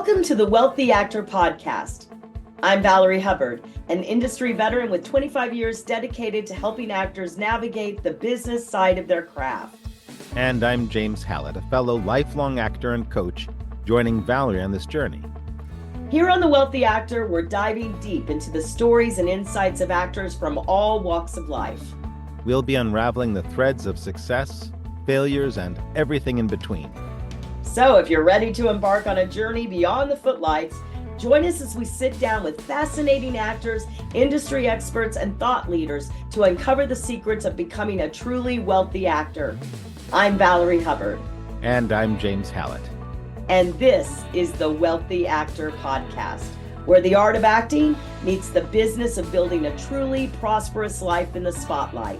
Welcome to the Wealthy Actor Podcast. I'm Valerie Hubbard, an industry veteran with 25 years dedicated to helping actors navigate the business side of their craft. And I'm James Hallett, a fellow lifelong actor and coach, joining Valerie on this journey. Here on The Wealthy Actor, we're diving deep into the stories and insights of actors from all walks of life. We'll be unraveling the threads of success, failures, and everything in between. So if you're ready to embark on a journey beyond the footlights, join us as we sit down with fascinating actors, industry experts, and thought leaders to uncover the secrets of becoming a truly wealthy actor. I'm Valerie Hubbard. And I'm James Hallett. And this is the Wealthy Actor Podcast, where the art of acting meets the business of building a truly prosperous life in the spotlight.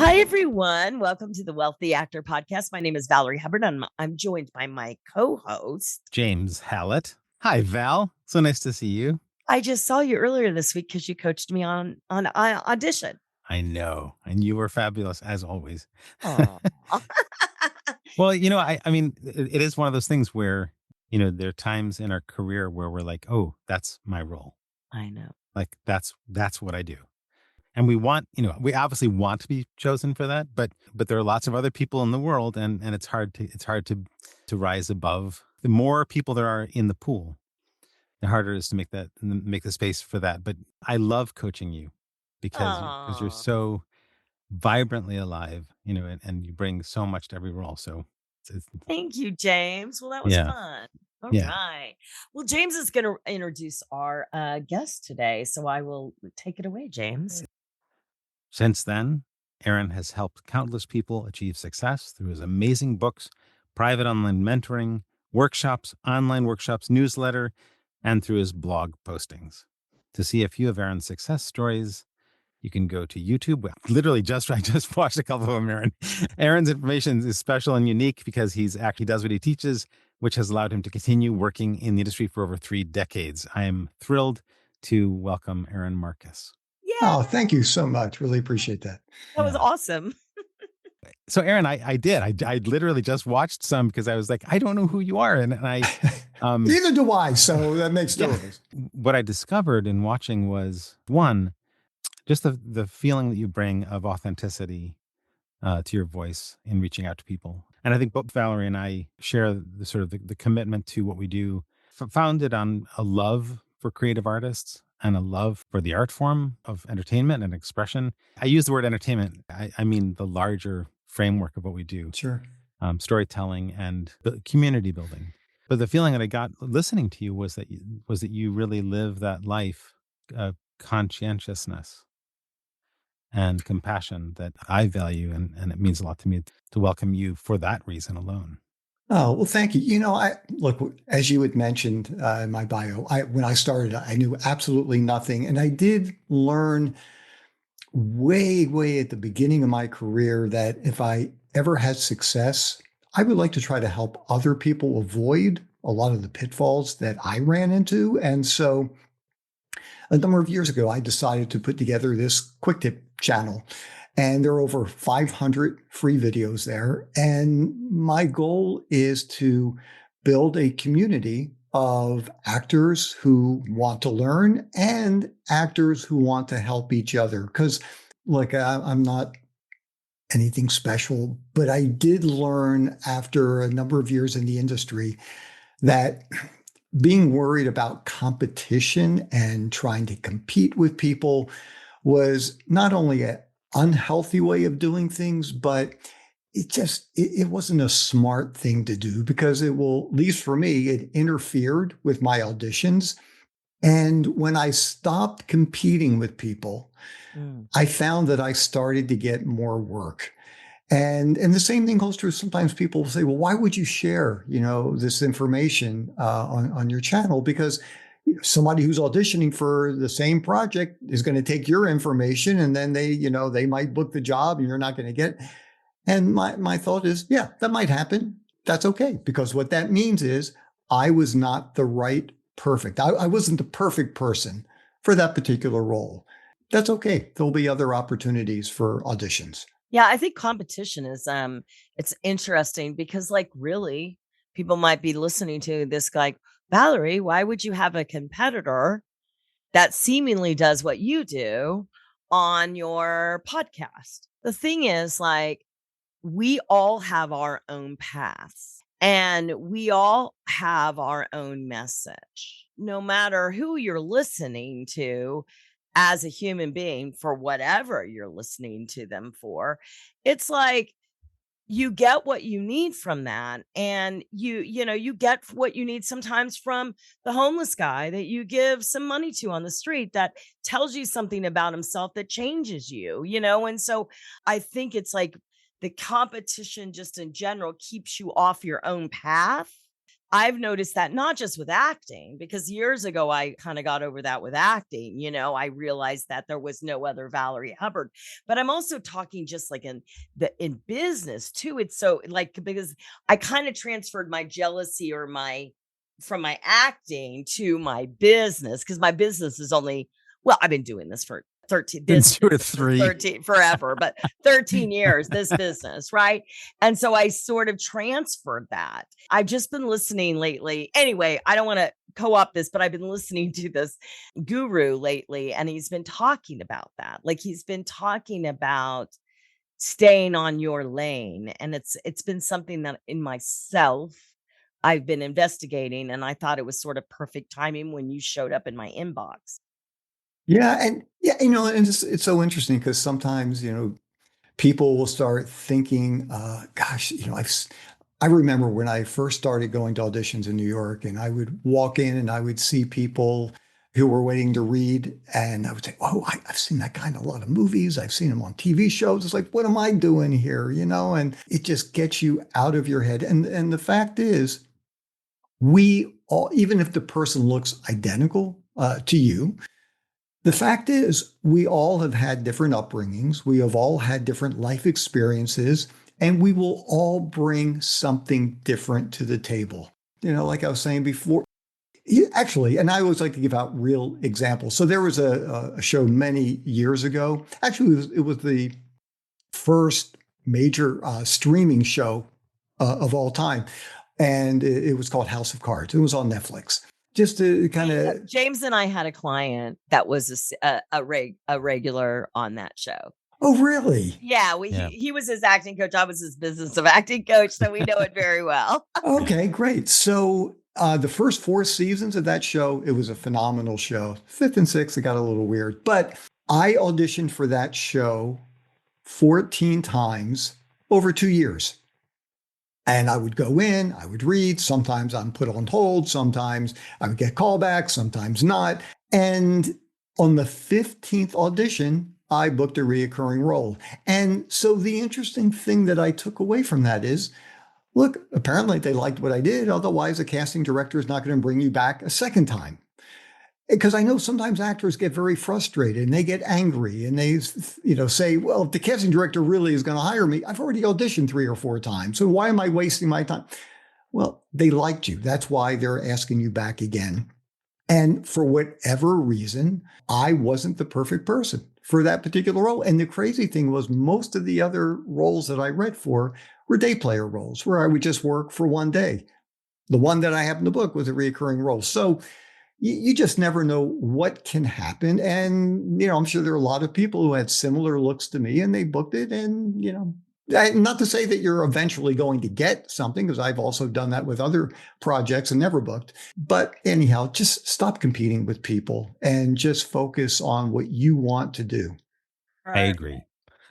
Hi, everyone. Welcome to the Wealthy Actor Podcast. My name is Valerie Hubbard, and I'm joined by my co-host, James Hallett. Hi, Val. So nice to see you. I just saw you earlier this week because you coached me on audition. I know. And you were fabulous, as always. Well, I mean, it is one of those things where, there are times in our career where we're like, oh, that's my role. I know. Like, that's what I do. And we we obviously want to be chosen for that, but there are lots of other people in the world, and it's hard to rise above. The more people there are in the pool, the harder it is to make the space for that. But I love coaching you because you're so vibrantly alive, and you bring so much to every role. So thank you, James. Well, that was fun. All right. Well, James is going to introduce our guest today, so I will take it away, James. Since then, Aaron has helped countless people achieve success through his amazing books, private online mentoring, workshops, online workshops, newsletter, and through his blog postings. To see a few of Aaron's success stories, you can go to YouTube. I just watched a couple of them, Aaron. Aaron's information is special and unique because he does what he teaches, which has allowed him to continue working in the industry for over 3 decades. I am thrilled to welcome Aaron Marcus. Yeah. Oh, thank you so much. Really appreciate that. That was awesome. So, Aaron, I literally just watched some because I was like, I don't know who you are. And I, neither do I. So that makes two of us. What I discovered in watching was, one, just the feeling that you bring of authenticity to your voice in reaching out to people. And I think both Valerie and I share the commitment to what we do, founded on a love for creative artists and a love for the art form of entertainment and expression. I use the word entertainment. I mean the larger framework of what we do. Sure. Storytelling and community building. But the feeling that I got listening to you was that you really live that life of conscientiousness and compassion that I value. And it means a lot to me to welcome you for that reason alone. Oh, well, thank you. Look, as you had mentioned in my bio, when I started, I knew absolutely nothing. And I did learn way, way at the beginning of my career that if I ever had success, I would like to try to help other people avoid a lot of the pitfalls that I ran into. And so a number of years ago, I decided to put together this quick tip channel. And there are over 500 free videos there. And my goal is to build a community of actors who want to learn and actors who want to help each other. Because, look, I'm not anything special, but I did learn after a number of years in the industry that being worried about competition and trying to compete with people was not only an unhealthy way of doing things, but it wasn't a smart thing to do because at least for me, it interfered with my auditions. And when I stopped competing with people, I found that I started to get more work. And the same thing holds true. Sometimes people will say, well, why would you share, this information on your channel? Because somebody who's auditioning for the same project is going to take your information and then they might book the job and you're not going to get. And my thought is, yeah, that might happen. That's okay. Because what that means is I was not the right perfect. I wasn't the perfect person for that particular role. That's okay. There'll be other opportunities for auditions. Yeah, I think competition is it's interesting because like really people might be listening to this like, Valerie, why would you have a competitor that seemingly does what you do on your podcast? The thing is like we all have our own paths and we all have our own message. No matter who you're listening to as a human being, for whatever you're listening to them for, it's like you get what you need from that, and you get what you need sometimes from the homeless guy that you give some money to on the street that tells you something about himself that changes you. And so I think it's like the competition just in general keeps you off your own path. I've noticed that not just with acting, because years ago I kind of got over that with acting. I realized that there was no other Valerie Hubbard. But I'm also talking just like in business too. It's so like because I kind of transferred my jealousy or my from my acting to my business, because my business is only, well, I've been doing this for 13 Been this 2 or business for 3. 13 forever, but 13 years, this business, right? And so I sort of transferred that. I've just been listening lately. Anyway, I don't want to co-opt this, but I've been listening to this guru lately, and he's been talking about that. Like he's been talking about staying on your lane. And it's been something that in myself I've been investigating. And I thought it was sort of perfect timing when you showed up in my inbox. Yeah, and yeah, and it's so interesting because sometimes, people will start thinking, gosh, I remember when I first started going to auditions in New York, and I would walk in and I would see people who were waiting to read, and I would say, "Oh, I've seen that guy in a lot of movies. I've seen him on TV shows." It's like, what am I doing here? And it just gets you out of your head. And the fact is, we all, even if the person looks identical to you, the fact is, we all have had different upbringings. We have all had different life experiences, and we will all bring something different to the table. Like I was saying before, actually, and I always like to give out real examples. So there was a show many years ago. Actually, it was the first major streaming show of all time. And it was called House of Cards. It was on Netflix. Just to kind of, James and I had a client that was a regular on that show. oh, really? Yeah, he was his acting coach. I was his business of acting coach, so we know it very well. Okay, great. So the first 4 seasons of that show, it was a phenomenal show. Fifth and sixth, it got a little weird. But I auditioned for that show 14 times over 2 years. And I would go in, I would read. Sometimes I'm put on hold. Sometimes I would get callbacks, sometimes not. And on the 15th audition, I booked a reoccurring role. And so the interesting thing that I took away from that is, look, apparently they liked what I did. Otherwise, a casting director is not going to bring you back a second time. Because I know sometimes actors get very frustrated and they get angry and they, say, well, if the casting director really is going to hire me, I've already auditioned 3 or 4 times. So why am I wasting my time? Well, they liked you. That's why they're asking you back again. And for whatever reason, I wasn't the perfect person for that particular role. And the crazy thing was, most of the other roles that I read for were day player roles where I would just work for one day. The one that I happened to book was a recurring role. So you just never know what can happen. And, I'm sure there are a lot of people who had similar looks to me and they booked it. And, not to say that you're eventually going to get something, because I've also done that with other projects and never booked. But anyhow, just stop competing with people and just focus on what you want to do. I agree.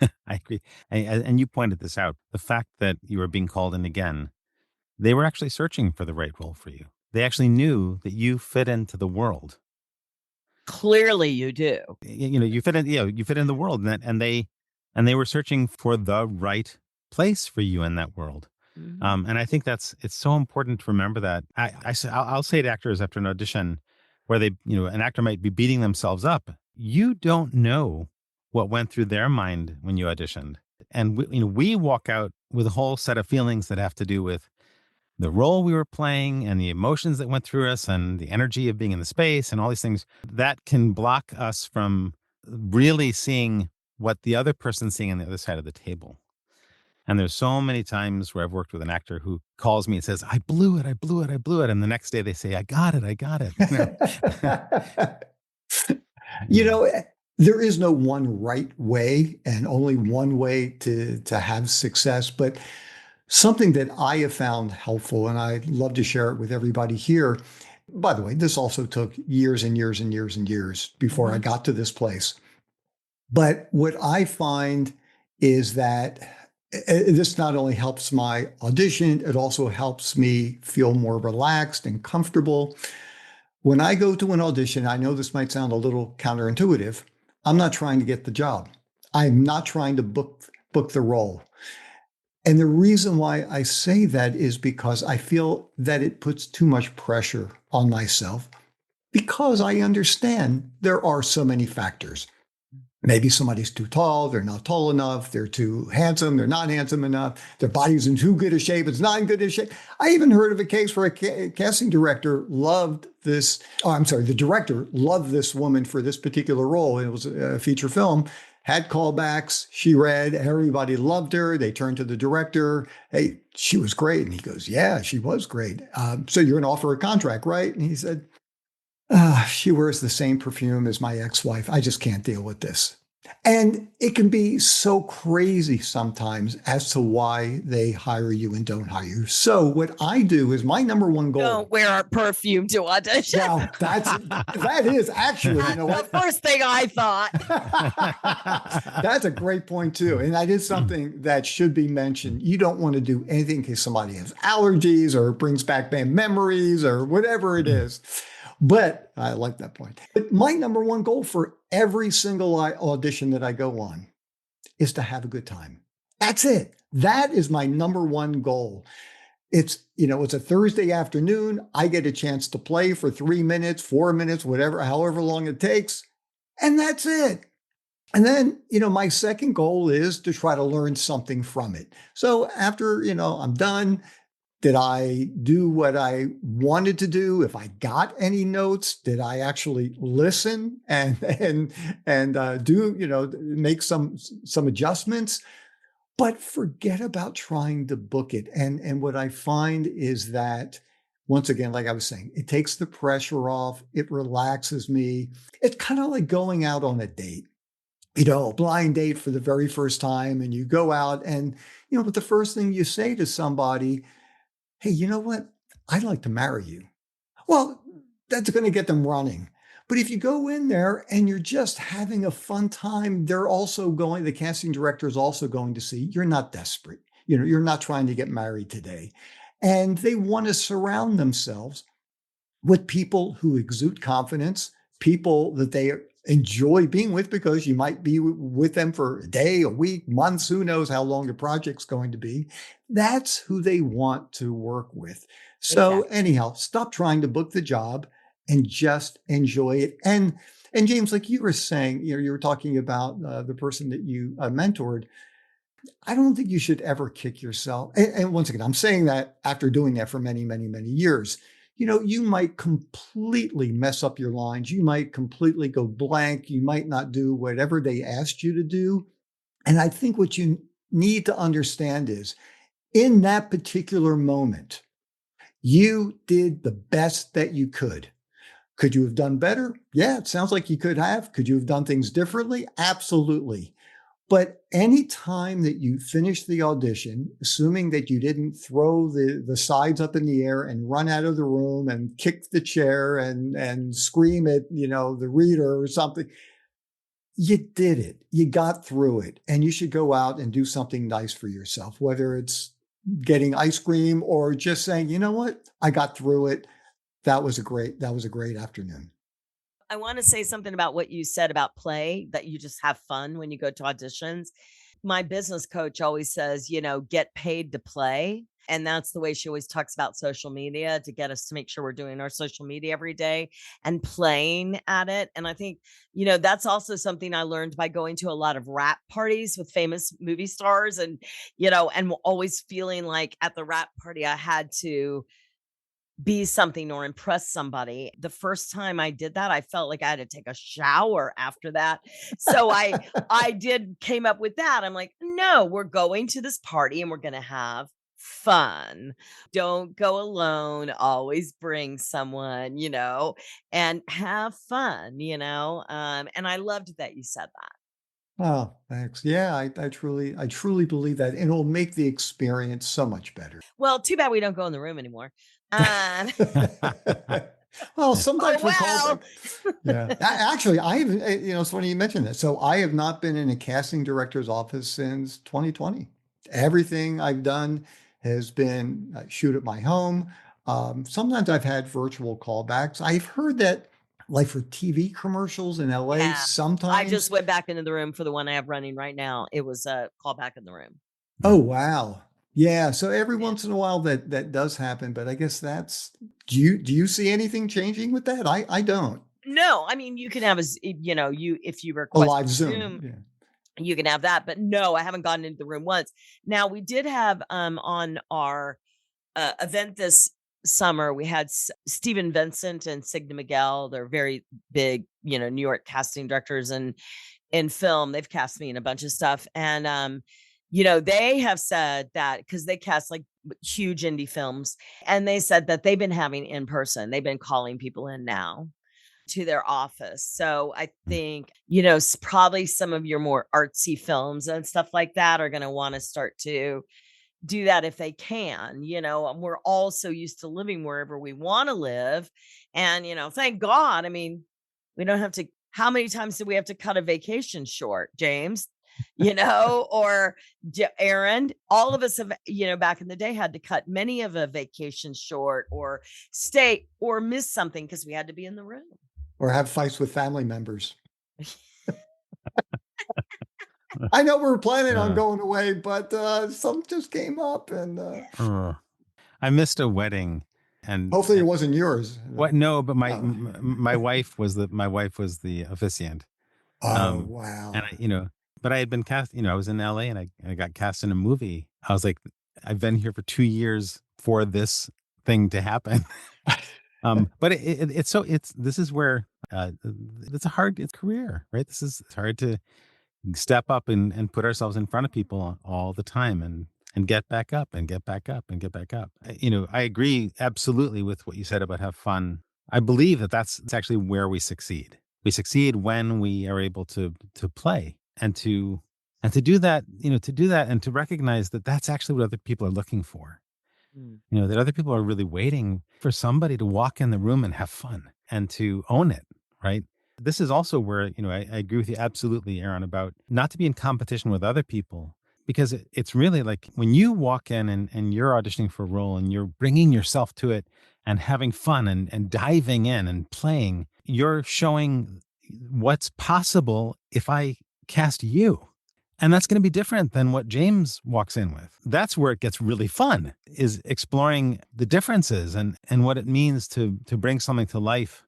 I agree. And you pointed this out. The fact that you were being called in again, they were actually searching for the right role for you. They actually knew that you fit into the world. Clearly you do. You fit in, you fit in the world, and they were searching for the right place for you in that world. Mhm. And I think it's so important to remember that. I'll say to actors after an audition where an actor might be beating themselves up. You don't know what went through their mind when you auditioned. And we walk out with a whole set of feelings that have to do with the role we were playing and the emotions that went through us and the energy of being in the space and all these things that can block us from really seeing what the other person's seeing on the other side of the table. And there's so many times where I've worked with an actor who calls me and says, I blew it, I blew it, I blew it. And the next day they say, I got it, I got it. You know, there is no one right way and only one way to have success. But something that I have found helpful, and I'd love to share it with everybody here. By the way, this also took years and years and years and years before I got to this place. But what I find is that this not only helps my audition, it also helps me feel more relaxed and comfortable. When I go to an audition, I know this might sound a little counterintuitive. I'm not trying to get the job. I'm not trying to book the role. And the reason why I say that is because I feel that it puts too much pressure on myself because I understand there are so many factors. Maybe somebody's too tall, they're not tall enough, they're too handsome, they're not handsome enough, their body's in too good a shape, it's not in good a shape. I even heard of a case where a casting director loved this, the director loved this woman for this particular role. It was a feature film, had callbacks, she read, everybody loved her, they turned to the director, hey, she was great. And he goes, yeah, she was great. So you're gonna offer a contract, right? And he said, she wears the same perfume as my ex-wife. I just can't deal with this. And it can be so crazy sometimes as to why they hire you and don't hire you. So what I do is my number one goal. Don't wear our perfume to audition. Well, that is actually, you know what? The first thing I thought. That's a great point too. And that is something that should be mentioned. You don't want to do anything in case somebody has allergies or brings back bad memories or whatever it is. But I like that point. But my number one goal for every single audition that I go on is to have a good time. That's it. That is my number one goal. It's a Thursday afternoon. I get a chance to play for 3 minutes, 4 minutes, whatever, however long it takes. And that's it. And then, my second goal is to try to learn something from it. So after, I'm done, did I do what I wanted to do? If I got any notes, did I actually listen and do, make some adjustments? But forget about trying to book it. And what I find is that, once again, like I was saying, it takes the pressure off. It relaxes me. It's kind of like going out on a date, a blind date for the very first time. And you go out and, but the first thing you say to somebody, hey, you know what? I'd like to marry you. Well, that's going to get them running. But if you go in there and you're just having a fun time, the casting director is also going to see you're not desperate. You're not trying to get married today. And they want to surround themselves with people who exude confidence, people that they enjoy being with, because you might be with them for a day, a week, months, who knows how long the project's going to be. That's who they want to work with. So Anyhow, stop trying to book the job and just enjoy it. And James, like you were saying, you were talking about the person that you mentored. I don't think you should ever kick yourself. And once again, I'm saying that after doing that for many, many, many years. You might completely mess up your lines. You might completely go blank. You might not do whatever they asked you to do. And I think what you need to understand is, in that particular moment, you did the best that you could. Could you have done better? Yeah, it sounds like you could have. Could you have done things differently? Absolutely. But any time that you finish the audition, assuming that you didn't throw the sides up in the air and run out of the room and kick the chair and scream at, the reader or something, you did it. You got through it. And you should go out and do something nice for yourself, whether it's getting ice cream or just saying, you know what, I got through it. That was a great afternoon. I want to say something about what you said about play, that you just have fun when you go to auditions. My business coach always says, get paid to play. And that's the way she always talks about social media, to get us to make sure we're doing our social media every day and playing at it. And I think, that's also something I learned by going to a lot of rap parties with famous movie stars, and, and always feeling like at the rap party, I had to be something or impress somebody. The first time I did that, I felt like I had to take a shower after that. So I did came up with that. I'm like, "No, we're going to this party and we're going to have fun. Don't go alone. Always bring someone, and have fun. And I loved that you said that. Oh, thanks. Yeah, I truly believe that, and it'll make the experience so much better. Well, too bad we don't go in the room anymore. Um, Well, Yeah. sometimes for well, callback. Yeah. Actually, I have, it's funny you mentioned that. So I have not been in a casting director's office since 2020. Everything I've done has been shoot at my home. Sometimes I've had virtual callbacks. I've heard that, like for TV commercials in LA, yeah. I sometimes. just went back into the room for the one I have running right now. It was a call back in the room. Oh, wow. Yeah, so every Yeah. once in a while that does happen, but I guess that's do you see anything changing with that? I don't. No, I mean, you can have you if you A request live Zoom. Zoom, Yeah. you can have that. But no, I haven't gotten into the room once. Now we did have on our event this summer, we had Stephen Vincent and Signa Miguel. They're very big, New York casting directors and in film. They've cast me in a bunch of stuff. And they have said that because they cast like huge indie films, and they said that they've been having in person, they've been calling people in now to their office. So I think, probably some of your more artsy films and stuff like that are going to want to start to do that if they can. And we're all so used to living wherever we want to live. And, thank God. I mean, we don't have to, how many times do we have to cut a vacation short, James? Or Aaron, all of us have, back in the day had to cut many of a vacation short or stay or miss something because we had to be in the room. Or have fights with family members. I know we were planning on Uh, going away, but something just came up, and uh, I missed a wedding, and hopefully it wasn't yours. what? No, but Oh, my wife was the officiant. oh Um, and wow. but I had been cast. I was in LA, and I got cast in a movie. I was like, I've been here for 2 years for this thing to happen. But this is where it's a hard it's career, right? It's hard to step up and put ourselves in front of people all the time and get back up and get back up and get back up. I agree absolutely with what you said about have fun. I believe that it's actually where we succeed. We succeed when we are able to play and to do that, to do that and to recognize that that's actually what other people are looking for. Mm. That other people are really waiting for somebody to walk in the room and have fun and to own it, right? This is also where, I agree with you absolutely, Aaron, about not to be in competition with other people, because it's really like when you walk in and you're auditioning for a role and you're bringing yourself to it and having fun and diving in and playing, you're showing what's possible if I cast you. And that's going to be different than what James walks in with. That's where it gets really fun, is exploring the differences and what it means to bring something to life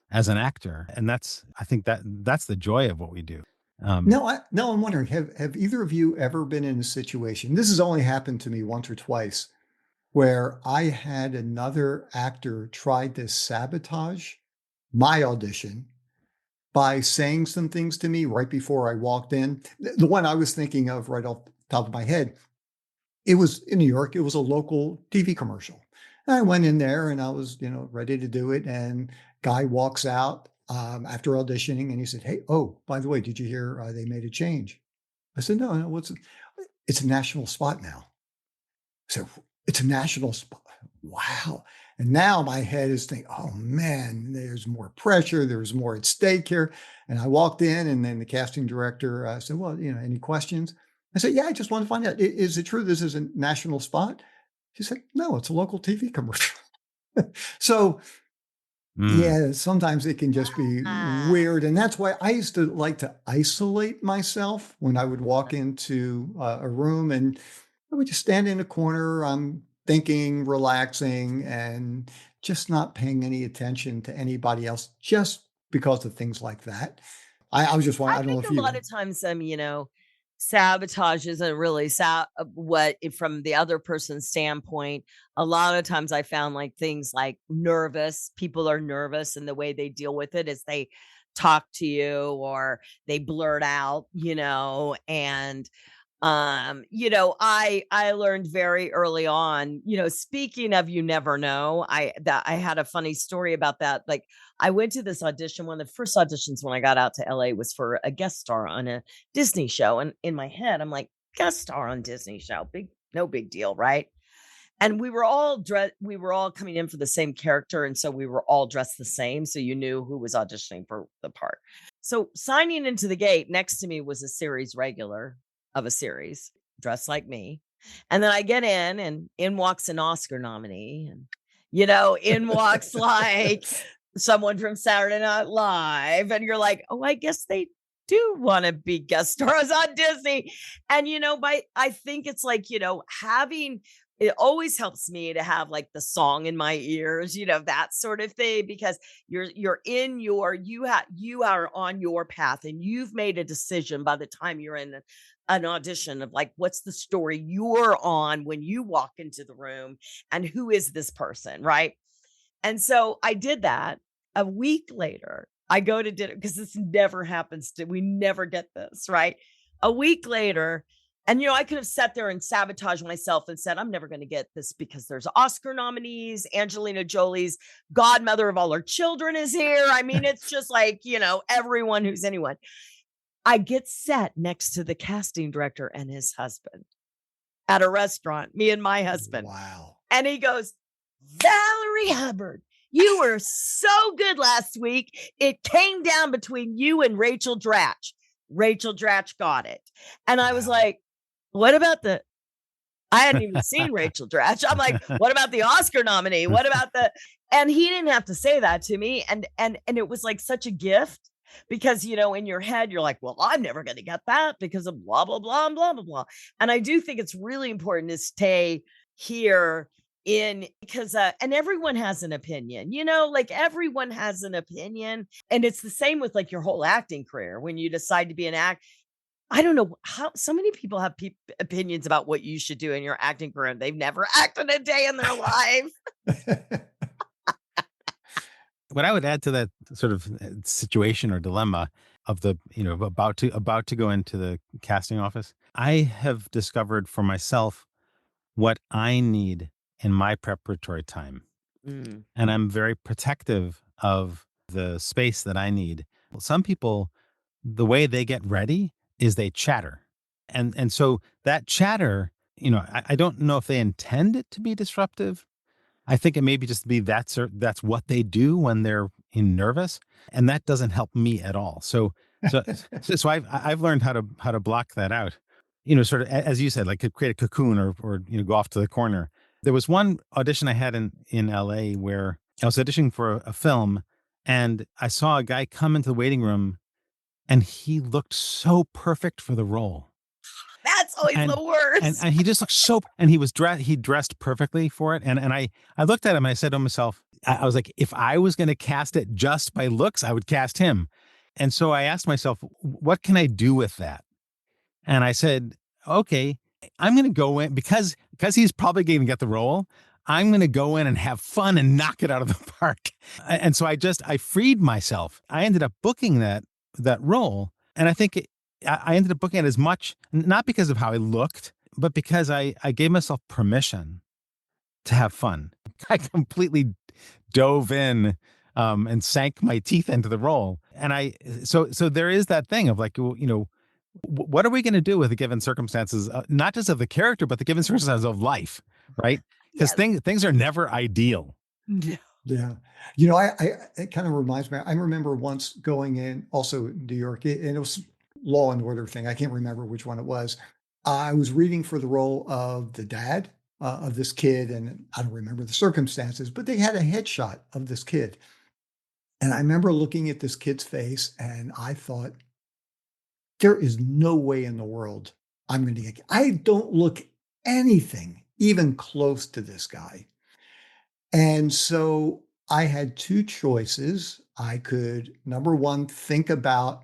as an actor. And I think that's the joy of what we do. No, I'm wondering, have either of you ever been in a situation? This has only happened to me once or twice, where I had another actor try to sabotage my audition by saying some things to me right before I walked in. The one I was thinking of right off the top of my head, it was in New York. It was a local TV commercial. And I went in there and I was, ready to do it. And guy walks out after auditioning and he said, "Hey, oh, by the way, did you hear they made a change?" I said, "No, no, what's it? It's a national spot now." So it's a national spot. Wow. And now my head is thinking, oh man, there's more pressure. There's more at stake here. And I walked in and then the casting director said, "Well, any questions?" I said, "Yeah, I just want to find out, is it true this is a national spot?" She said, "No, it's a local TV commercial." So Mm. yeah, sometimes it can just be Ah, weird. And that's why I used to like to isolate myself when I would walk into a room, and I would just stand in a corner. I'm thinking, relaxing, and just not paying any attention to anybody else just because of things like that. I was just wondering, I I don't know think if a lot you, of times, sabotage isn't really from the other person's standpoint. A lot of times I found like things like people are nervous, and the way they deal with it is they talk to you or they blurt out, and I learned very early on, speaking of, you never know, I had a funny story about that. Like, I went to this audition. One of the first auditions when I got out to LA was for a guest star on a Disney show, and in my head I'm like, guest star on Disney show, no big deal, right? And we were all coming in for the same character, and so we were all dressed the same, so you knew who was auditioning for the part. So signing into the gate next to me was a series regular of a series, dressed like me. And then I get in, and in walks an Oscar nominee, and in walks like someone from Saturday Night Live, and you're like, oh, I guess they do want to be guest stars on Disney. And I think it's like, having it always helps me to have like the song in my ears, that sort of thing, because you are on your path, and you've made a decision by the time you're in an audition of like, what's the story you're on when you walk into the room, and who is this person, right? And so I did that. A week later, I go to dinner, because this never happens we never get this, right? A week later, and I could have sat there and sabotaged myself and said, I'm never going to get this because there's Oscar nominees. Angelina Jolie's godmother of all her children is here. I mean, it's just like, everyone who's anyone. I get sat next to the casting director and his husband at a restaurant, me and my husband. Wow. And he goes, Valerie Hubbard, you were so good last week. It came down between you and Rachel Dratch. Rachel Dratch got it. And I was like, what about I hadn't even seen Rachel Dratch. I'm like, what about the Oscar nominee? What about and he didn't have to say that to me. And it was like such a gift, because, in your head, you're like, well, I'm never going to get that because of blah, blah, blah, and blah, blah, blah. And I do think it's really important to stay here because and everyone has an opinion, like everyone has an opinion. And it's the same with like your whole acting career. When you decide to be an actor, I don't know how so many people have opinions about what you should do in your acting career. They've never acted a day in their life. What I would add to that sort of situation or dilemma of the, about to go into the casting office, I have discovered for myself what I need in my preparatory time. Mm. And I'm very protective of the space that I need. Well, some people, the way they get ready is they chatter. And so that chatter, I don't know if they intend it to be disruptive. I think it may be just be that's what they do when they're nervous, and that doesn't help me at all. So I've learned how to block that out. Sort of as you said, like create a cocoon or go off to the corner. There was one audition I had in LA where I was auditioning for a film, and I saw a guy come into the waiting room, and he looked so perfect for the role. That's always the worst. And he just looked and he dressed perfectly for it. And I looked at him and I said to myself, I was like, if I was going to cast it just by looks, I would cast him. And so I asked myself, what can I do with that? And I said, okay, I'm going to go in because he's probably going to get the role. I'm going to go in and have fun and knock it out of the park. And so I freed myself. I ended up booking that role. And I think I ended up booking it as much, not because of how I looked, but because I gave myself permission to have fun. I completely dove in and sank my teeth into the role. And so there is that thing of like, what are we going to do with the given circumstances, not just of the character, but the given circumstances of life, right? Because things are never ideal. Yeah. Yeah. It kind of reminds me, I remember once going in also in New York, and it was Law and Order thing. I can't remember which one it was. I was reading for the role of the dad of this kid, and I don't remember the circumstances, but they had a headshot of this kid. And I remember looking at this kid's face, and I thought, there is no way in the world I'm going to get, I don't look anything even close to this guy. And so I had two choices. I could, number one, think about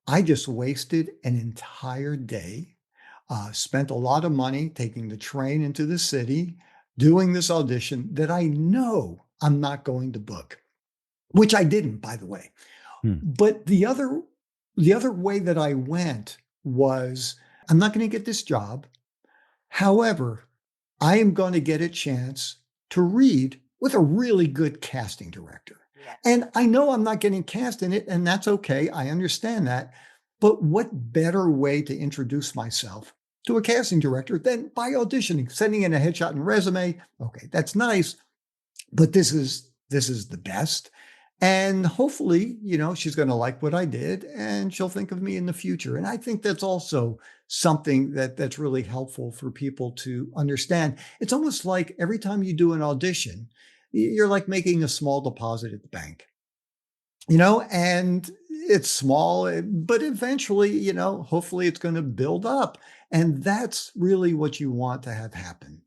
I just wasted an entire day, spent a lot of money taking the train into the city, doing this audition that I know I'm not going to book, which I didn't, by the way. Hmm. But the other way that I went was, I'm not going to get this job. However, I am going to get a chance to read with a really good casting director. Yeah. And I know I'm not getting cast in it, and that's okay. I understand that. But what better way to introduce myself to a casting director than by auditioning, sending in a headshot and resume? Okay, that's nice, but this is the best. And hopefully, she's going to like what I did and she'll think of me in the future. And I think that's also something that's really helpful for people to understand. It's almost like every time you do an audition, you're like making a small deposit at the bank, and it's small, but eventually, hopefully it's going to build up. And that's really what you want to have happen.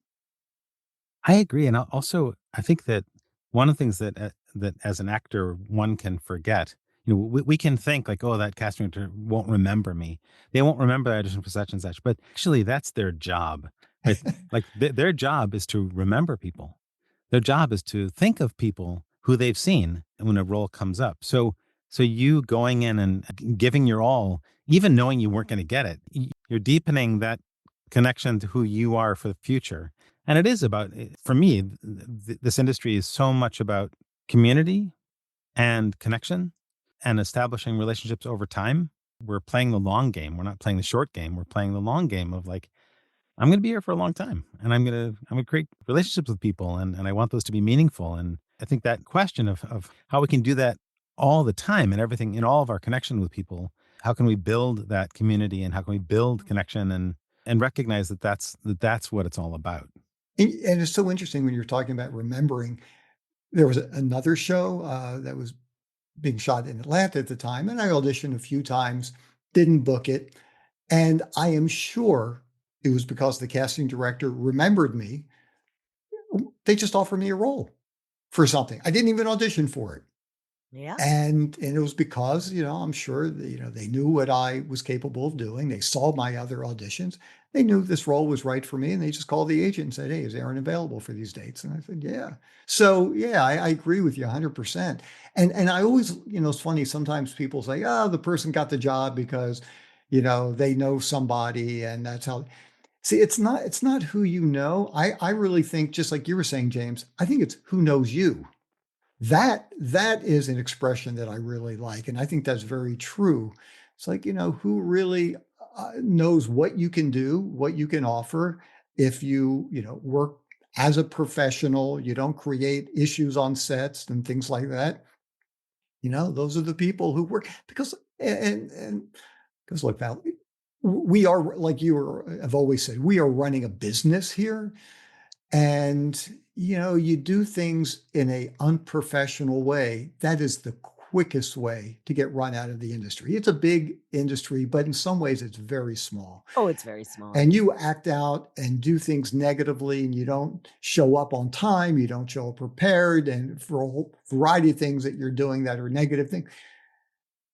I agree, and also I think that one of the things that as an actor one can forget, we can think like, oh, that casting director won't remember me. They won't remember the audition for such and such, but actually that's their job, right? Like their job is to remember people. Their job is to think of people who they've seen when a role comes up. So you going in and giving your all, even knowing you weren't going to get it, you're deepening that connection to who you are for the future. And it is about, for me, this industry is so much about community and connection and establishing relationships over time. We're playing the long game. We're not playing the short game. We're playing the long game of like, I'm going to be here for a long time and I'm going to create relationships with people and I want those to be meaningful. And I think that question of how we can do that all the time and everything in all of our connection with people, how can we build that community and how can we build connection and recognize that's what it's all about. And it's so interesting when you're talking about remembering. There was another show that was being shot in Atlanta at the time, and I auditioned a few times, didn't book it. And I am sure it was because the casting director remembered me. They just offered me a role for something. I didn't even audition for it. Yeah. And it was because, I'm sure that, they knew what I was capable of doing. They saw my other auditions. They knew this role was right for me. And they just called the agent and said, "Hey, is Aaron available for these dates?" And I said, "Yeah." So yeah, I agree with you 100%. And I always, it's funny, sometimes people say, "Oh, the person got the job because, they know somebody and that's how." See, it's not who you know. I really think, just like you were saying, James, I think it's who knows you. That is an expression that I really like, and I think that's very true. It's like, who really, knows what you can do, what you can offer if you, work as a professional, you don't create issues on sets and things like that. Those are the people who work because and because look, Val, we are, like have always said, we are running a business here, and you do things in a unprofessional way, that is the quickest way to get run out of the industry. It's a big industry, but in some ways it's very small. Oh, it's very small. And you act out and do things negatively, and you don't show up on time, you don't show up prepared, and for a whole variety of things that you're doing that are negative things,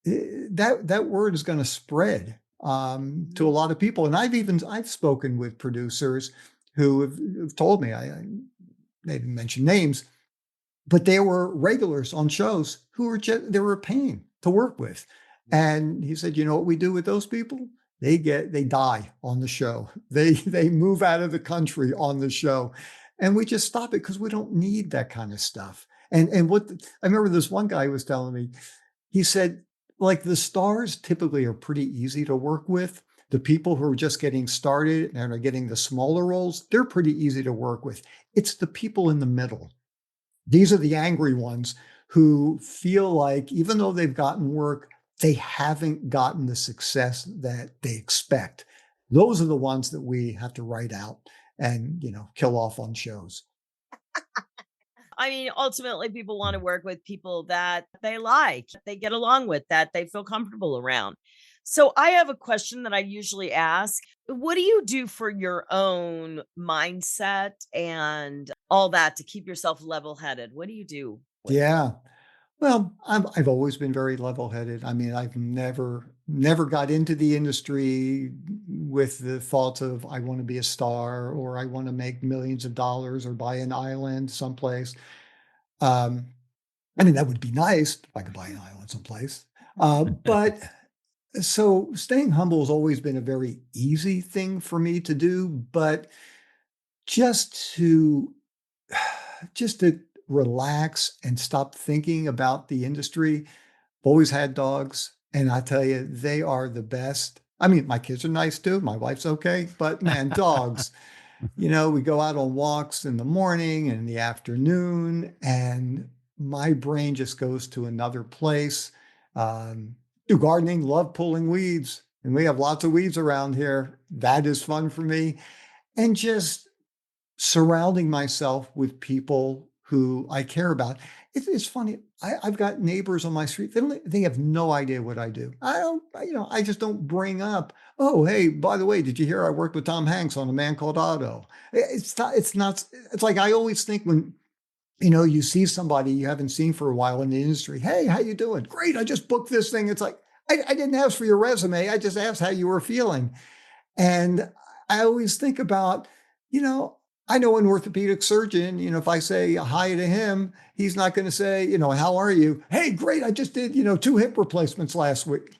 that word is going to spread to a lot of people. And I've spoken with producers who have told me, they didn't mention names, but they were regulars on shows who were they were a pain to work with. And he said, "You know what we do with those people? They die on the show. They move out of the country on the show, and we just stop it because we don't need that kind of stuff." And I remember this one guy was telling me, he said, like, the stars typically are pretty easy to work with. The people who are just getting started and are getting the smaller roles, they're pretty easy to work with. It's the people in the middle. These are the angry ones who feel like even though they've gotten work, they haven't gotten the success that they expect. Those are the ones that we have to write out and, kill off on shows. I mean, ultimately, people want to work with people that they like, they get along with, that they feel comfortable around. So, I have a question that I usually ask. What do you do for your own mindset and all that to keep yourself level headed? What do you do? Yeah. Well, I've always been very level-headed. I mean, I've never never got into the industry with the thoughts of I want to be a star or I want to make millions of dollars or buy an island someplace. Um, I mean, that would be nice if I could buy an island someplace. But so staying humble has always been a very easy thing for me to do, but just to just to relax and stop thinking about the industry. I've always had dogs, and I tell you, they are the best. I mean, my kids are nice too. My wife's okay, but man, dogs, we go out on walks in the morning and in the afternoon, and my brain just goes to another place. Um, do gardening, love pulling weeds, and we have lots of weeds around here. That is fun for me. And just surrounding myself with people who I care about. It's funny. I've got neighbors on my street. They have no idea what I do. I just don't bring up, oh, hey, by the way, did you hear I worked with Tom Hanks on A Man Called Otto? It's like I always think when, you see somebody you haven't seen for a while in the industry. Hey, how you doing? Great. I just booked this thing. It's like, I didn't ask for your resume. I just asked how you were feeling. And I always think about, you know, I know an orthopedic surgeon, if I say hi to him, he's not going to say, how are you? Hey, great. I just did, 2 hip replacements last week.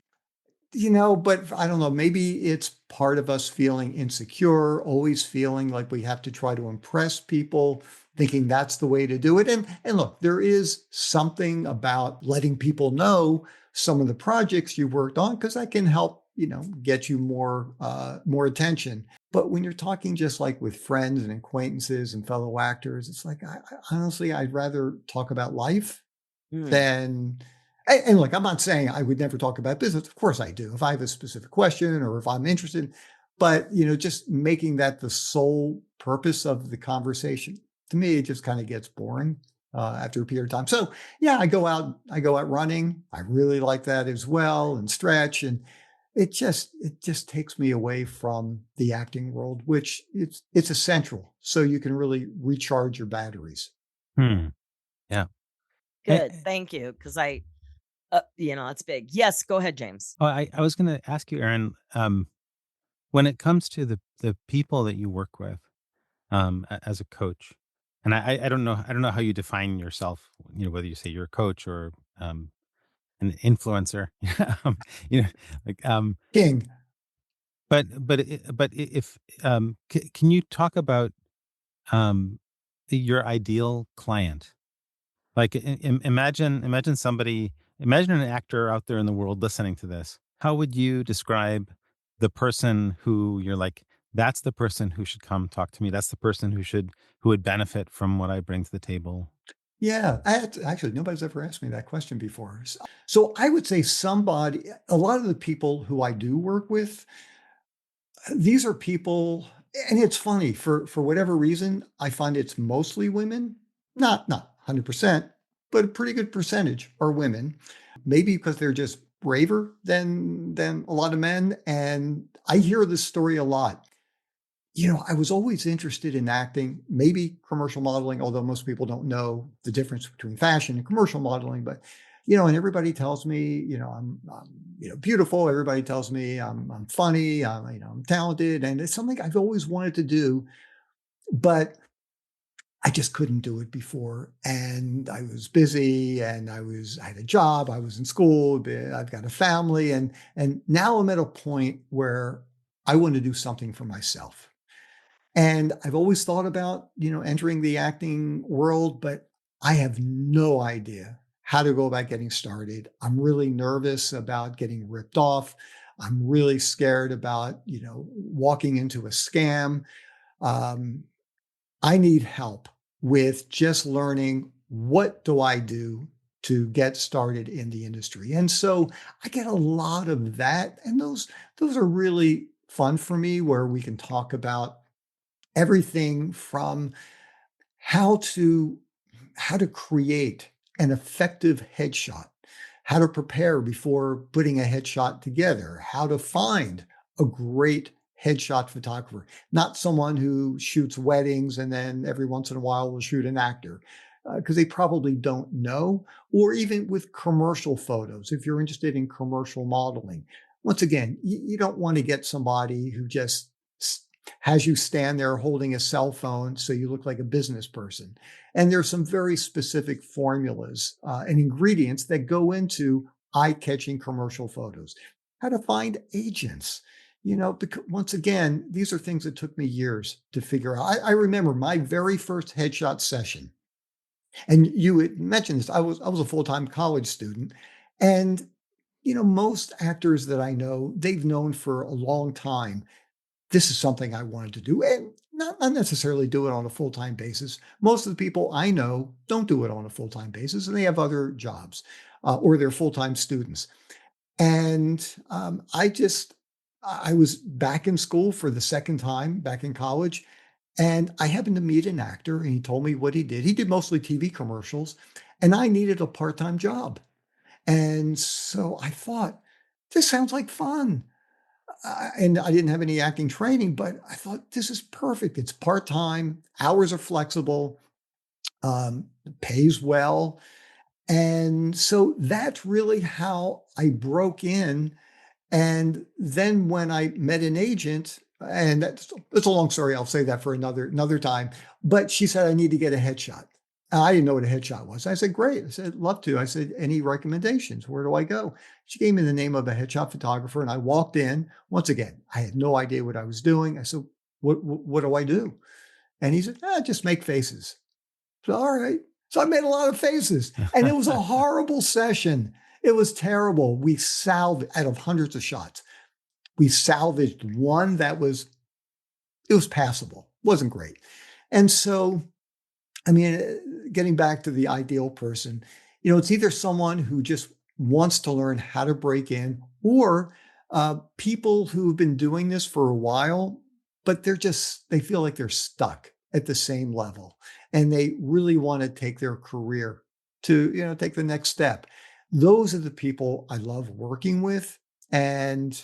But I don't know, maybe it's part of us feeling insecure, always feeling like we have to try to impress people, thinking that's the way to do it. And look, there is something about letting people know some of the projects you worked on because that can help, get you more attention. But when you're talking just like with friends and acquaintances and fellow actors, it's like honestly, I'd rather talk about life Mm. than and look, I'm not saying I would never talk about business. Of course I do. If I have a specific question or if I'm interested, but just making that the sole purpose of the conversation, to me, it just kind of gets boring after a period of time. So yeah, I go out running. I really like that as well and stretch. And it just takes me away from the acting world, which it's essential. So you can really recharge your batteries. Hmm. Yeah. Eh, Good. Thank you. Because that's big. Yes. Go ahead, James. I was going to ask you, Aaron, when it comes to the people that you work with, as a coach, and I don't know how you define yourself, whether you say you're a coach or, an influencer, um, you know, like, King. if, can you talk about, um, your ideal client? Like, imagine an actor out there in the world listening to this. How would you describe the person who you're like, that's the person who should come talk to me. That's the person who would benefit from what I bring to the table. Yeah, actually, nobody's ever asked me that question before. So I would say a lot of the people who I do work with, these are people, and it's funny for whatever reason, I find it's mostly women, not 100%, but a pretty good percentage are women. Maybe because they're just braver than a lot of men. And I hear this story a lot. I was always interested in acting, maybe commercial modeling, although most people don't know the difference between fashion and commercial modeling. But, and everybody tells me, I'm beautiful. Everybody tells me I'm funny. I'm talented. And it's something I've always wanted to do, but I just couldn't do it before. And I was busy and I had a job. I was in school. I've got a family. And now I'm at a point where I want to do something for myself. And I've always thought about, entering the acting world, but I have no idea how to go about getting started. I'm really nervous about getting ripped off. I'm really scared about, walking into a scam. Um, I need help with just learning what do I do to get started in the industry. And so I get a lot of that. And those are really fun for me where we can talk about everything from how to how to create an effective headshot, how to prepare before putting a headshot together, how to find a great headshot photographer, not someone who shoots weddings and then every once in a while will shoot an actor because they probably don't know, or even with commercial photos, if you're interested in commercial modeling. once again, you don't want to get somebody who just has you stand there holding a cell phone so you look like a business person. And there's some very specific formulas and ingredients that go into eye-catching commercial photos. How to find agents. Because once again, these are things that took me years to figure out. I remember my very first headshot session, and you had mentioned this. I was a full-time college student, and most actors that I know, they've known for a long time this is something I wanted to do, and not necessarily do it on a full-time basis. Most of the people I know don't do it on a full-time basis, and they have other jobs, or they're full-time students. And I was back in school for the second time, back in college, and I happened to meet an actor, and he told me what he did. He did mostly TV commercials, and I needed a part-time job. And so I thought, this sounds like fun. And I didn't have any acting training, but I thought this is perfect. It's part time, hours are flexible, pays well. And so that's really how I broke in. And then when I met an agent, and that's a long story. I'll say that for another time. But she said I need to get a headshot. I didn't know what a headshot was. I said, great. I said, love to. I said, any recommendations? Where do I go? She gave me the name of a headshot photographer, and I walked in. Once again, I had no idea what I was doing. I said, what do I do? And he said, just make faces. So, all right. So I made a lot of faces, and it was a horrible session. It was terrible. We salvaged out of hundreds of shots. We salvaged one that was passable. Wasn't great. And so, I mean, getting back to the ideal person, it's either someone who just wants to learn how to break in, or people who've been doing this for a while, but they feel like they're stuck at the same level, and they really want to take their career to, take the next step. Those are the people I love working with. And,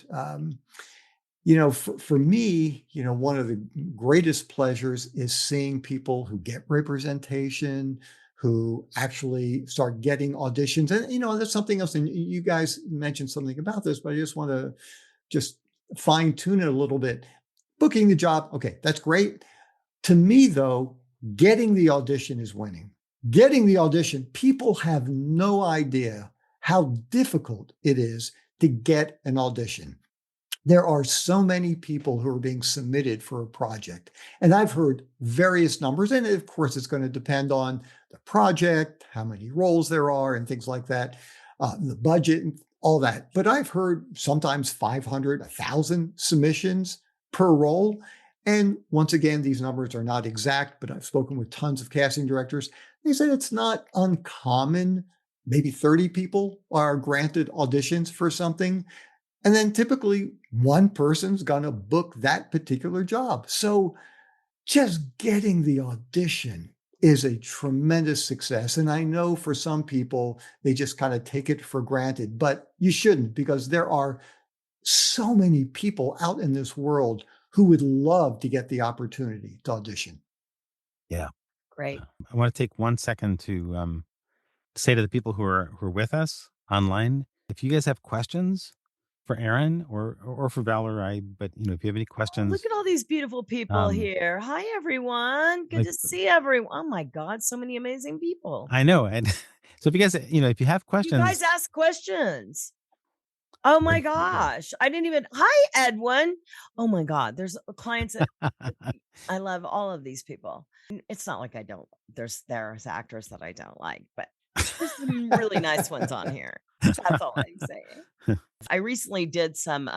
for me, one of the greatest pleasures is seeing people who get representation, who actually start getting auditions. And, that's something else. And you guys mentioned something about this, but I just want to just fine tune it a little bit. Booking the job, okay, that's great. To me, though, getting the audition is winning. Getting the audition, people have no idea how difficult it is to get an audition. There are so many people who are being submitted for a project. And I've heard various numbers. And of course, it's going to depend on the project, how many roles there are, and things like that, the budget, and all that. But I've heard sometimes 500, 1,000 submissions per role. And once again, these numbers are not exact, but I've spoken with tons of casting directors. They said it's not uncommon. Maybe 30 people are granted auditions for something. And then typically one person's going to book that particular job. So just getting the audition is a tremendous success. And I know for some people, they just kind of take it for granted, but you shouldn't, because there are so many people out in this world who would love to get the opportunity to audition. Yeah. Great. I want to take 1 second to say to the people who are with us online, if you guys have questions for Aaron or for Valerie, but if you have any questions, Look at all these beautiful people here. Hi, everyone. Good to see everyone. Oh my God, so many amazing people. I know. And so if you guys, if you have questions, you guys ask questions. Oh my gosh. I didn't even. Hi, Edwin. Oh my God. There's clients that I love all of these people. It's not like I don't, there's actors that I don't like, but there's some really nice ones on here. That's all I'm saying. I recently did some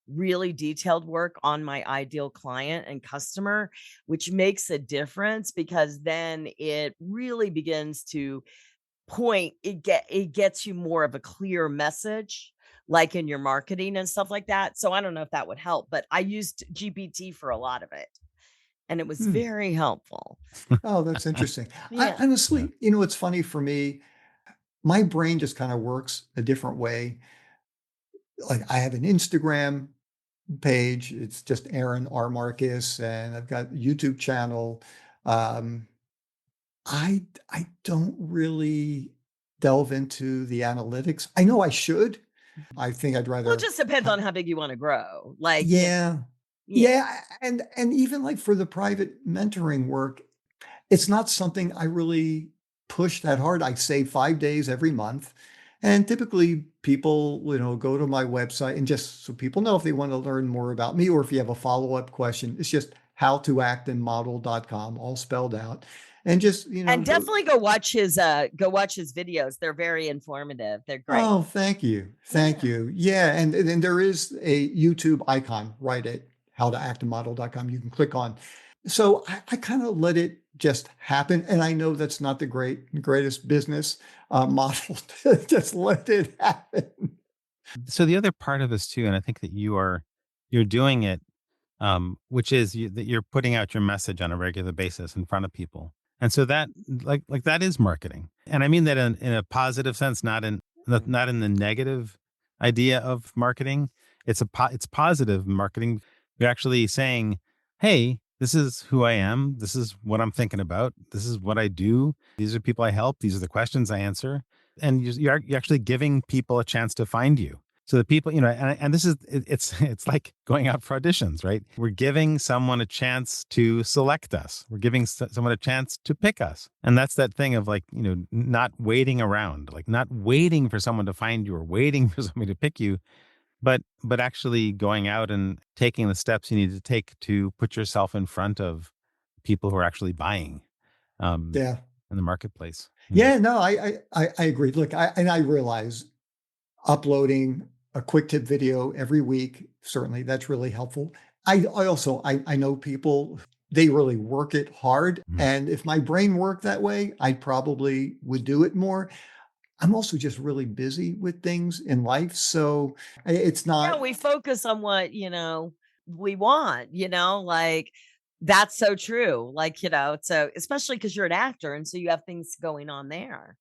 really detailed work on my ideal client and customer, which makes a difference, because then it really begins to it gets you more of a clear message, like in your marketing and stuff like that. So I don't know if that would help, but I used GPT for a lot of it, and it was very helpful. Oh, that's interesting. Yeah. Honestly, it's funny for me. My brain just kind of works a different way. Like, I have an Instagram page. It's just Aaron R. Marcus, and I've got a YouTube channel. Um, I don't really delve into the analytics. I know I should, I think I'd Well, it rather, just depends ha- on how big you want to grow. Like, yeah, yeah. yeah. And even like for the private mentoring work, it's not something I really push that hard. I say 5 days every month. And typically people, go to my website and just so people know if they want to learn more about me or if you have a follow-up question, it's just howtoactandmodel.com, all spelled out. And just, And go. definitely go watch his videos. They're very informative. They're great. Oh, thank you. Thank Yeah. you. Yeah. And then there is a YouTube icon right at howtoactandmodel.com you can click on. So I kind of let it just happen. And I know that's not the greatest business model to just let it happen. So the other part of this too, and I think that you're doing it, which is that you're putting out your message on a regular basis in front of people, and so that like that is marketing, and I mean that in a positive sense, not in the negative idea of marketing. It's positive marketing. You're actually saying, "Hey, this is who I am. This is what I'm thinking about. This is what I do. These are people I help. These are the questions I answer." And you're actually giving people a chance to find you. So the people, and this is it's like going out for auditions, right? We're giving someone a chance to select us. We're giving someone a chance to pick us, and that's that thing of like not waiting around, like not waiting for someone to find you or waiting for somebody to pick you, but actually going out and taking the steps you need to take to put yourself in front of people who are actually buying um, Yeah. in the marketplace. Yeah. No, I agree. Look, I realize uploading a quick tip video every week, certainly that's really helpful. I also I know people, they really work it hard. Mhm. And if my brain worked that way, I probably would do it more. I'm also just really busy with things in life. So it's Yeah, not, we focus on what, we want, like that's so true. Like, so especially because you're an actor and so you have things going on there.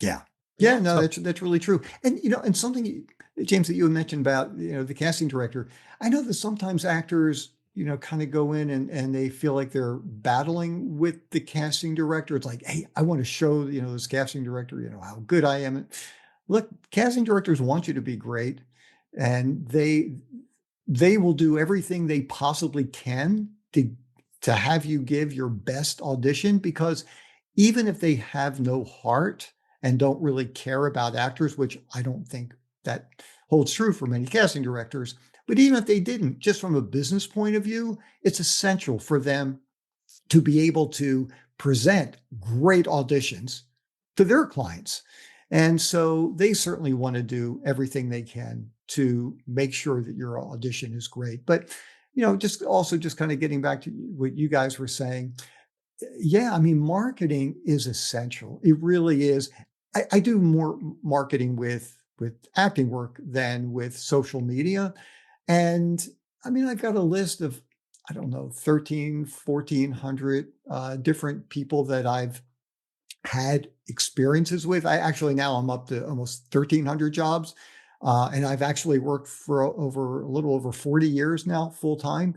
yeah. Yeah, Yeah. no, So that's really true. And and something, James, that you had mentioned about, the casting director. I know that sometimes actors, kind of go in and they feel like they're battling with the casting director. It's like, hey, I want to show, this casting director, how good I am. Look, casting directors want you to be great, and they will do everything they possibly can to have you give your best audition, because even if they have no heart and don't really care about actors, which I don't think that holds true for many casting directors, but even if they didn't, just from a business point of view, it's essential for them to be able to present great auditions to their clients. And so they certainly want to do everything they can to make sure that your audition is great. But, just also just kind of getting back to what you guys were saying. Yeah, I mean, marketing is essential. It really is. I do more marketing with acting work than with social media. And I mean, I've got a list of, I don't know, 13, 1400 different people that I've had experiences with. I actually now I'm up to almost 1,300 jobs. And I've actually worked for over a little over 40 years now, full time.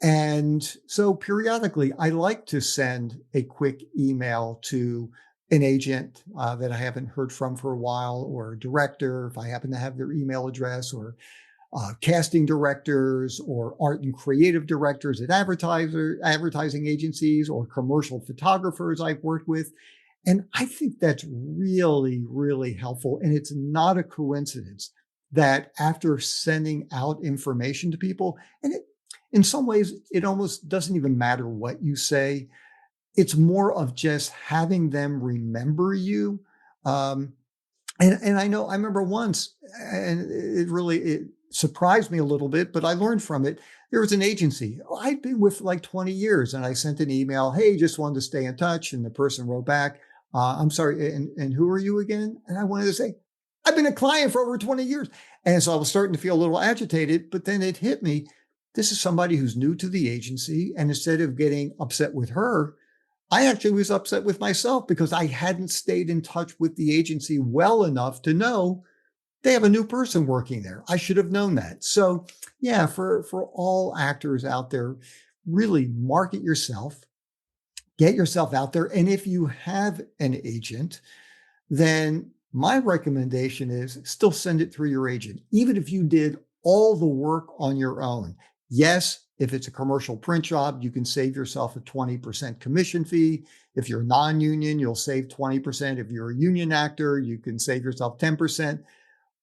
And so periodically, I like to send a quick email to an agent that I haven't heard from for a while, or a director, if I happen to have their email address, or casting directors, or art and creative directors at advertising agencies, or commercial photographers I've worked with. And I think that's really, really helpful. And it's not a coincidence that after sending out information to people, and in some ways, it almost doesn't even matter what you say. It's more of just having them remember you. Um, and I remember once, and it surprised me a little bit, but I learned from it. There was an agency I'd been with for like 20 years, and I sent an email, "Hey, just wanted to stay in touch." And the person wrote back, "I'm sorry, and who are you again?" And I wanted to say, "I've been a client for over 20 years." And so I was starting to feel a little agitated, but then it hit me. This is somebody who's new to the agency, and instead of getting upset with her, I actually was upset with myself because I hadn't stayed in touch with the agency well enough to know they have a new person working there. I should have known that. So, yeah, for all actors out there, really market yourself, get yourself out there. And if you have an agent, then My recommendation is still send it through your agent, even if you did all the work on your own. Yes, if it's a commercial print job, you can save yourself a 20% commission fee. If you're non-union, you'll save 20%. If you're a union actor, you can save yourself 10%.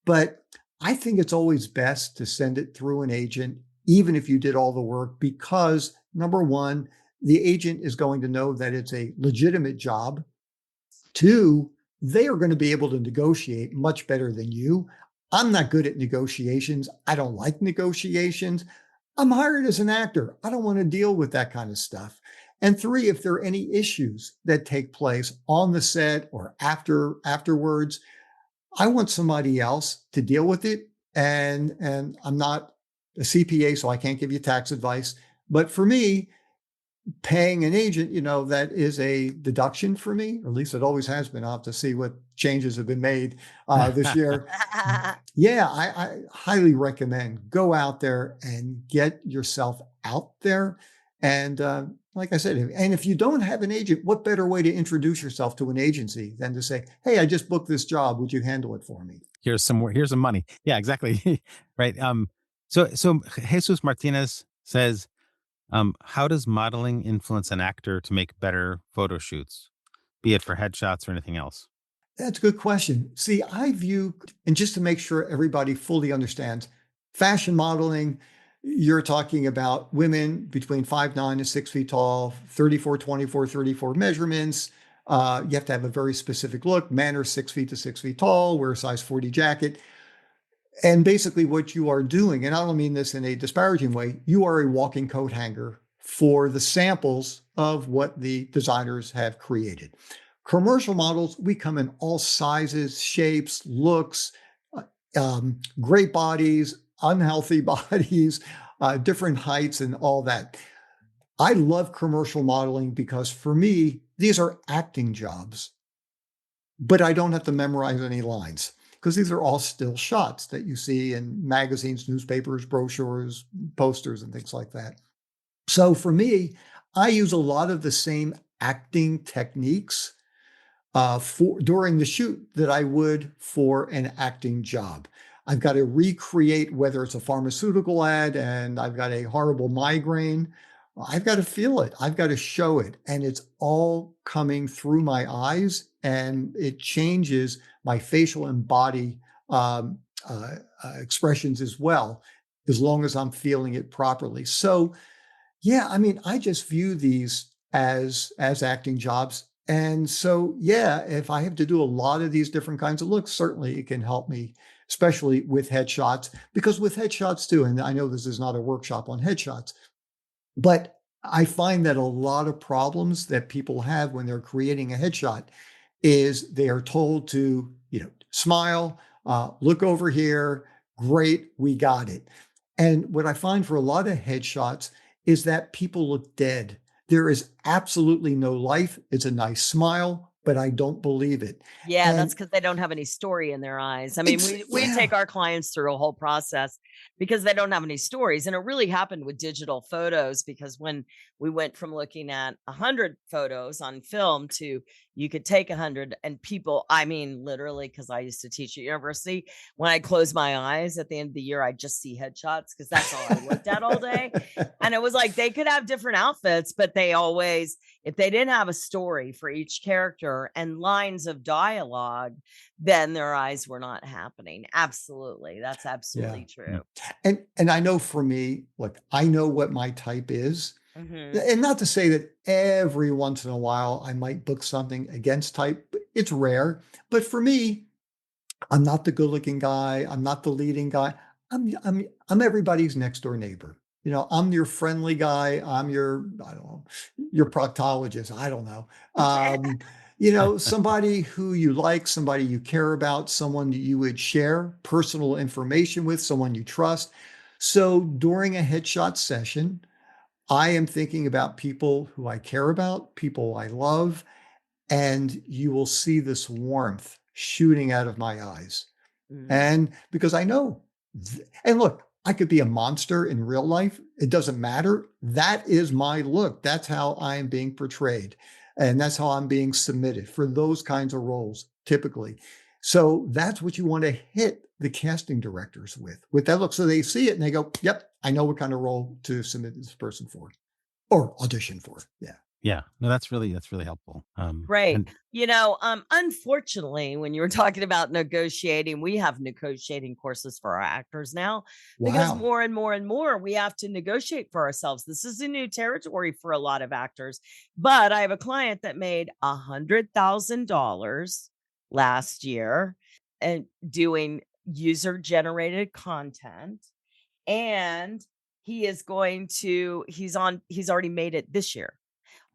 But I think it's always best to send it through an agent, even if you did all the work, because number one, the agent is going to know that it's a legitimate job. Two, they are going to be able to negotiate much better than you. I'm not good at negotiations. I don't like negotiations. I'm hired as an actor. I don't want to deal with that kind of stuff. And three, if there are any issues that take place on the set or afterwards, I want somebody else to deal with it. And I'm not a CPA, so I can't give you tax advice. But for me, paying an agent, that is a deduction for me, or at least it always has been. I'll have to see what changes have been made this year. Yeah, I highly recommend go out there and get yourself out there. And like I said, and if you don't have an agent, what better way to introduce yourself to an agency than to say, hey, I just booked this job. Would you handle it for me? Here's some money. Yeah, exactly. Right. So Jesus Martinez says, how does modeling influence an actor to make better photo shoots, be it for headshots or anything else? That's a good question. See, I view, and just to make sure everybody fully understands, fashion modeling, you're talking about women between 5'9" and 6 feet tall, 34, 24, 34 measurements. You have to have a very specific look. Men are 6 feet to 6 feet tall, wear a size 40 jacket. And basically what you are doing, and I don't mean this in a disparaging way, you are a walking coat hanger for the samples of what the designers have created. Commercial models, we come in all sizes, shapes, looks, great bodies, unhealthy bodies, different heights, and all that. I love commercial modeling because for me, these are acting jobs, but I don't have to memorize any lines because these are all still shots that you see in magazines, newspapers, brochures, posters, and things like that. So for me, I use a lot of the same acting techniques for during the shoot that I would for an acting job. I've got to recreate whether it's a pharmaceutical ad and I've got a horrible migraine. I've got to feel it. I've got to show it. And it's all coming through my eyes and it changes my facial and body expressions as well, as long as I'm feeling it properly. So, yeah, I mean, I just view these as acting jobs. And so, yeah, if I have to do a lot of these different kinds of looks, certainly it can help me, especially with headshots, because with headshots too, and I know this is not a workshop on headshots, but I find that a lot of problems that people have when they're creating a headshot is they are told to, smile, look over here, great, we got it. And what I find for a lot of headshots is that people look dead. There is absolutely no life. It's a nice smile, but I don't believe it. Yeah, that's And because they don't have any story in their eyes. I mean, we yeah, take our clients through a whole process because they don't have any stories. And it really happened with digital photos because when we went from looking at 100 photos on film to you could take 100 and people, I mean, literally, because I used to teach at university, when I close my eyes at the end of the year, I just see headshots because that's all I looked at all day. And it was like they could have different outfits, but they always, if they didn't have a story for each character and lines of dialogue, then their eyes were not happening. Absolutely. That's absolutely true. and I know for me, look, I know what my type is. Mhm. And not to say that every once in a while I might book something against type, but it's rare. But for me, I'm not the good-looking guy. I'm not the leading guy. I'm everybody's next door neighbor. I'm your friendly guy. I'm your, I don't know, your proctologist. I don't know. Somebody who you like, somebody you care about, someone that you would share personal information with, someone you trust. So during a headshot session, I am thinking about people who I care about, people I love, and you will see this warmth shooting out of my eyes. Mm. And because I know, and look, I could be a monster in real life. It doesn't matter. That is my look. That's how I am being portrayed. And that's how I'm being submitted for those kinds of roles, typically. So that's what you want to hit the casting directors with that look. So they see it and they go, yep, I know what kind of role to submit this person for or audition for. Yeah. Yeah. No, that's really helpful. Great. And Unfortunately, when you were talking about negotiating, we have negotiating courses for our actors now because Wow. more and more and more we have to negotiate for ourselves. This is a new territory for a lot of actors. But I have a client that made $100,000 last year and doing user generated content. And he's already made it this year.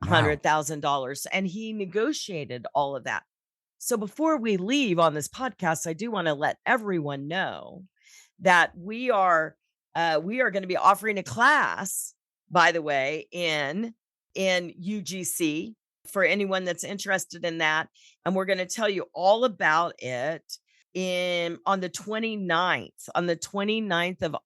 Wow. $100,000, and he negotiated all of that. So before we leave on this podcast, I do want to let everyone know that we are going to be offering a class, by the way, in UGC for anyone that's interested in that, and we're going to tell you all about it on the 29th of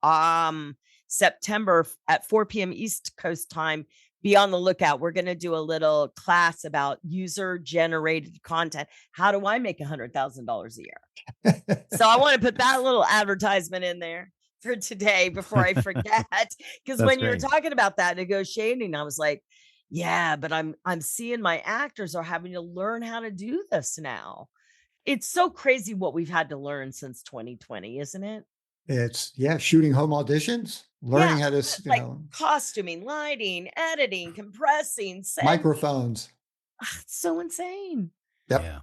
September at 4 p.m. East Coast time. Be on the lookout. We're going to do a little class about user generated content. How do I make $100,000 a year? So I want to put that little advertisement in there for today before I forget. Because when you were talking about that negotiating, I was like, yeah, but I'm seeing my actors are having to learn how to do this now. It's so crazy what we've had to learn since 2020, isn't it? It's shooting home auditions, learning how to, costuming, lighting, editing, compressing, microphones. It's so insane. Yep. Yeah.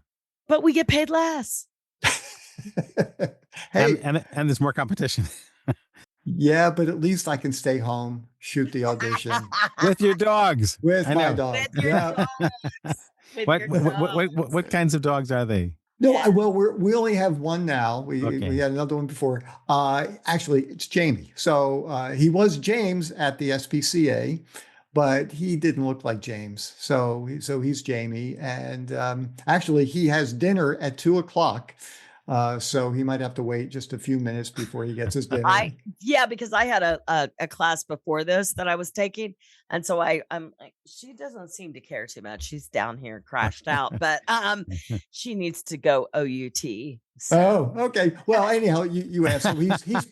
But we get paid less. Hey, and there's more competition. Yeah, but at least I can stay home, shoot the audition with your dogs. with my dog. With your dogs. What kinds of dogs are they? No, well, we only have one now. We had another one before. Actually, it's Jamie. So he was James at the SPCA, but he didn't look like James. So he's Jamie. And actually, he has dinner at 2:00. So he might have to wait just a few minutes before he gets his dinner. Because I had a class before this that I was taking. And so I'm like, she doesn't seem to care too much. She's down here crashed out, but she needs to go OUT. So. Oh, okay. Well, anyhow, you asked. So he's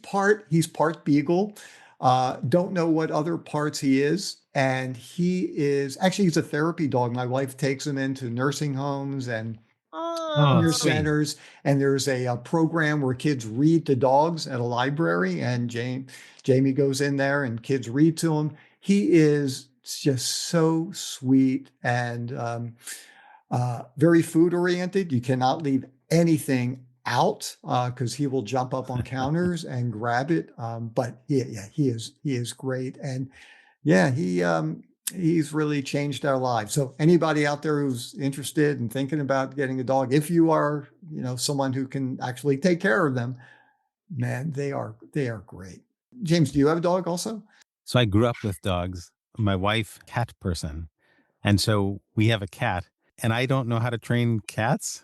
part Beagle. Don't know what other parts he is. And he's a therapy dog. My wife takes him into nursing homes and senior centers, and there's a program where kids read to dogs at a library, and Jamie goes in there and kids read to him. He is just so sweet and very food oriented. You cannot leave anything out because he will jump up on counters and grab it. But he is great, and he's really changed our lives. So anybody out there who's interested in thinking about getting a dog, if you are, someone who can actually take care of them, man, they are great. James, do you have a dog also? So I grew up with dogs. My wife, cat person. And so we have a cat, and I don't know how to train cats.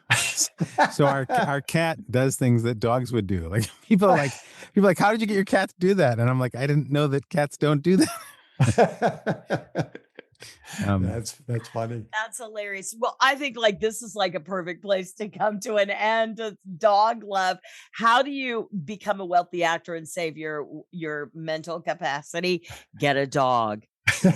So our cat does things that dogs would do. Like people are like, how did you get your cat to do that? And I'm like, I didn't know that cats don't do that. That's funny. That's hilarious. Well, I think this is a perfect place to come to an end of dog love. How do you become a wealthy actor and save your mental capacity? Get a dog.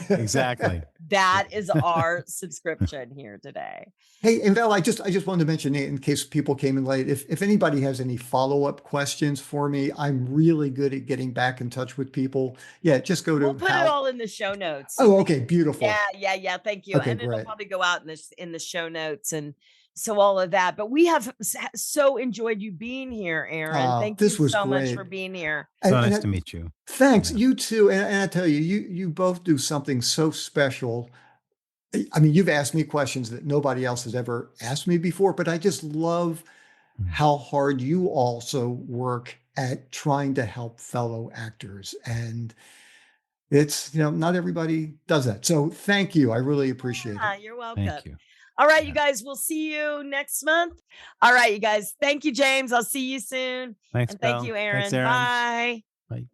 Exactly. That is our subscription here today. Hey, and Val, I just wanted to mention, in case people came in late, if anybody has any follow-up questions for me, I'm really good at getting back in touch with people. Yeah, just go to. We'll put it all in the show notes. Oh, okay, beautiful. Yeah. Thank you. Okay, and great. It'll probably go out in the show notes and so all of that. But we have so enjoyed you being here, Aaron. Thank you so much for being here. So nice to meet you. Thanks. Yeah. You too. And I tell you, you both do something so special. I mean, you've asked me questions that nobody else has ever asked me before, but I just love how hard you also work at trying to help fellow actors. And it's, not everybody does that. So thank you. I really appreciate it. You're welcome. Thank you. All right, you guys, we'll see you next month. All right, you guys. Thank you, James. I'll see you soon. Thanks, and thank you, Aaron. Thanks, Aaron. Bye. Bye.